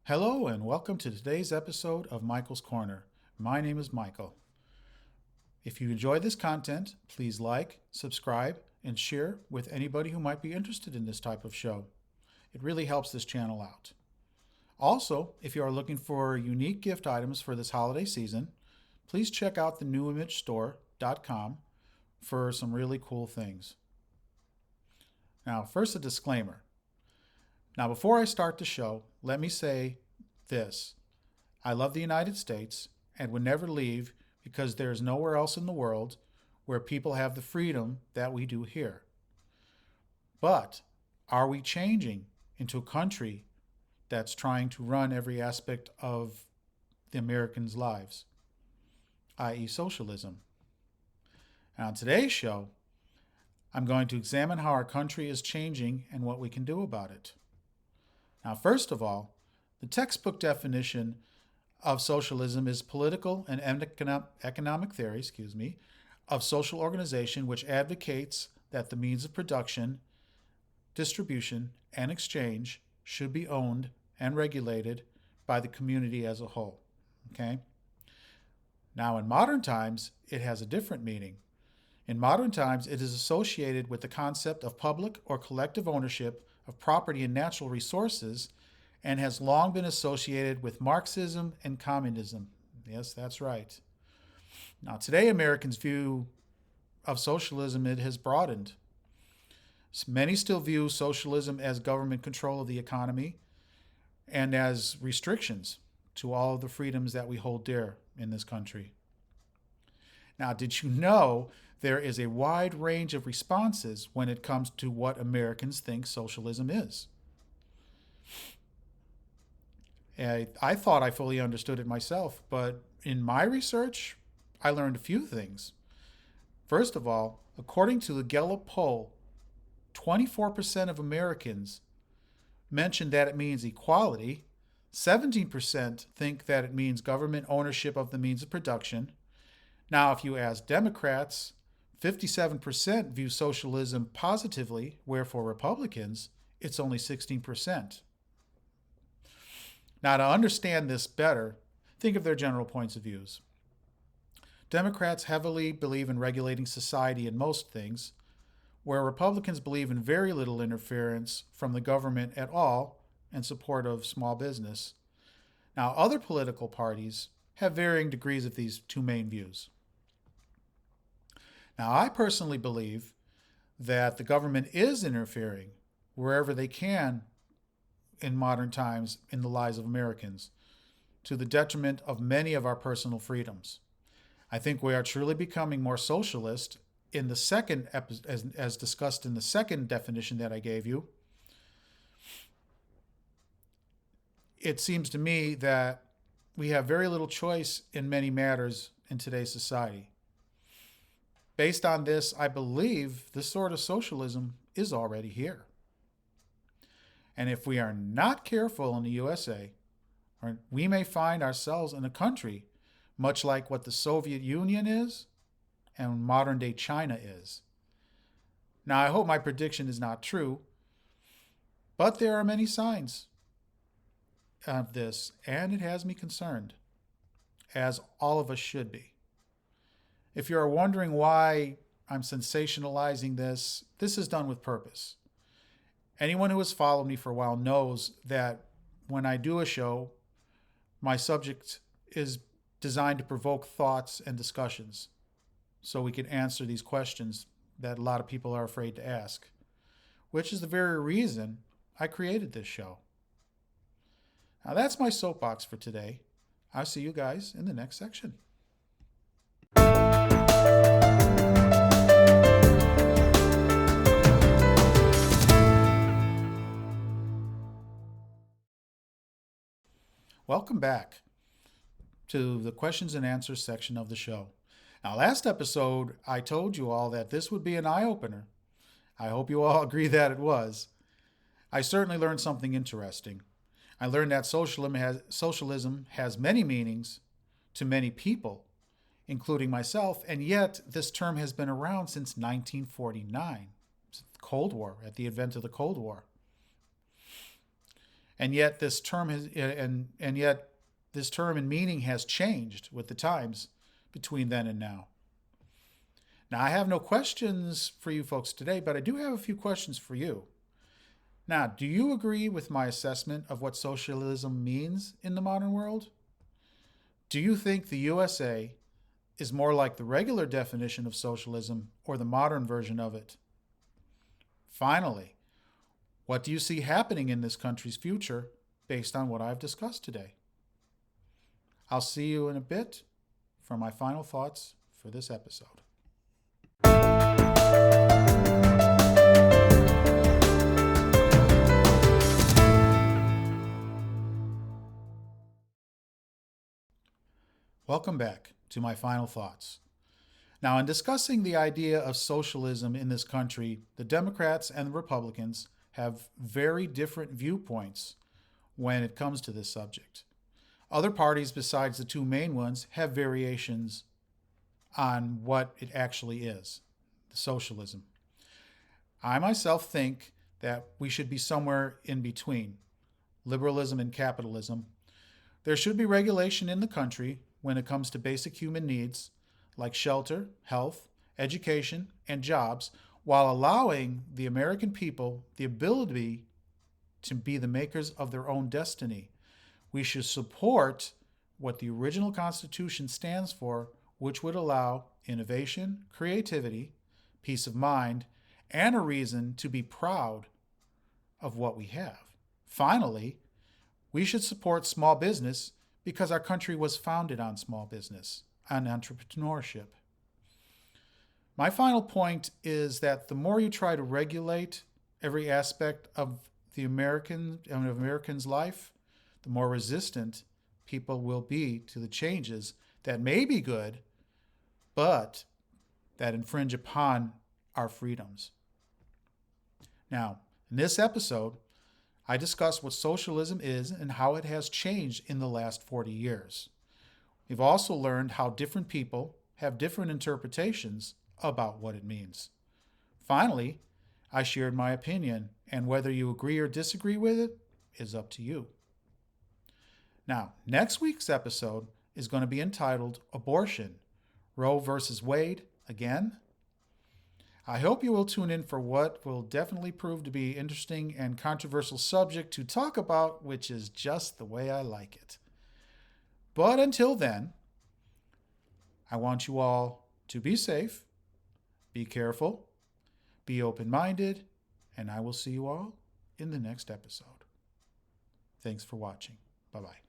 Hello and welcome to today's episode of Michael's Corner. My name is Michael. If you enjoy this content, please like, subscribe, and share with anybody who might be interested in this type of show. It really helps this channel out. Also, if you are looking for unique gift items for this holiday season, please check out the newimagestore.com for some really cool things. Now, first a disclaimer. Now, before I start the show, let me say this. I love the United States and would never leave because there is nowhere else in the world where people have the freedom that we do here. But are we changing into a country that's trying to run every aspect of the Americans' lives, i.e. socialism? Now, on today's show, I'm going to examine how our country is changing and what we can do about it. Now, first of all, the textbook definition of socialism is political and economic theory, of social organization which advocates that the means of production, distribution, and exchange should be owned and regulated by the community as a whole. Okay? Now, in modern times, it has a different meaning. In modern times, it is associated with the concept of public or collective ownership of property and natural resources, and has long been associated with Marxism and communism. Yes, that's right. Now, today, Americans' view of socialism, it has broadened. Many still view socialism as government control of the economy and as restrictions to all of the freedoms that we hold dear in this country. Now, did you know there is a wide range of responses when it comes to what Americans think socialism is? I thought I fully understood it myself, but in my research, I learned a few things. First of all, according to the Gallup poll, 24% of Americans mentioned that it means equality, 17% think that it means government ownership of the means of production. Now, if you ask Democrats, 57% view socialism positively, where for Republicans, it's only 16%. Now, to understand this better, think of their general points of views. Democrats heavily believe in regulating society in most things, where Republicans believe in very little interference from the government at all in support of small business. Now, other political parties have varying degrees of these two main views. Now, I personally believe that the government is interfering wherever they can in modern times in the lives of Americans, to the detriment of many of our personal freedoms. I think we are truly becoming more socialist in the second, as discussed in the second definition that I gave you. It seems to me that we have very little choice in many matters in today's society. Based on this, I believe this sort of socialism is already here. And if we are not careful in the U.S.A., we may find ourselves in a country much like what the Soviet Union is and modern-day China is. Now, I hope my prediction is not true, but there are many signs of this, and it has me concerned, as all of us should be. If you are wondering why I'm sensationalizing this, this is done with purpose. Anyone who has followed me for a while knows that when I do a show, my subject is designed to provoke thoughts and discussions so we can answer these questions that a lot of people are afraid to ask, which is the very reason I created this show. Now, that's my soapbox for today. I'll see you guys in the next section. Welcome back to the questions and answers section of the show. Now, last episode, I told you all that this would be an eye-opener. I hope you all agree that it was. I certainly learned something interesting. I learned that socialism has many meanings to many people, including myself, and yet this term has been around since 1949, Cold War, at the advent of the Cold War. And yet this term has and yet this term and meaning has changed with the times between then and now. Now, I have no questions for you folks today, but I do have a few questions for you. Now, do you agree with my assessment of what socialism means in the modern world? Do you think the USA is more like the regular definition of socialism or the modern version of it? Finally, what do you see happening in this country's future based on what I've discussed today? I'll see you in a bit for my final thoughts for this episode. Welcome back to my final thoughts. Now, in discussing the idea of socialism in this country, the Democrats and the Republicans have very different viewpoints when it comes to this subject. Other parties besides the two main ones have variations on what it actually is, the socialism. I myself think that we should be somewhere in between liberalism and capitalism. There should be regulation in the country when it comes to basic human needs like shelter, health, education, and jobs, while allowing the American people the ability to be the makers of their own destiny. We should support what the original Constitution stands for, which would allow innovation, creativity, peace of mind, and a reason to be proud of what we have. Finally, we should support small business because our country was founded on small business, on entrepreneurship. My final point is that the more you try to regulate every aspect of American's life, the more resistant people will be to the changes that may be good, but that infringe upon our freedoms. Now, in this episode, I discussed what socialism is and how it has changed in the last 40 years. We've also learned how different people have different interpretations about what it means. Finally, I shared my opinion, and whether you agree or disagree with it is up to you. Now, next week's episode is going to be entitled Abortion, Roe versus Wade again. I hope you will tune in for what will definitely prove to be interesting and controversial subject to talk about, which is just the way I like it. But until then, I want you all to be safe, be careful, be open-minded, and I will see you all in the next episode. Thanks for watching. Bye-bye.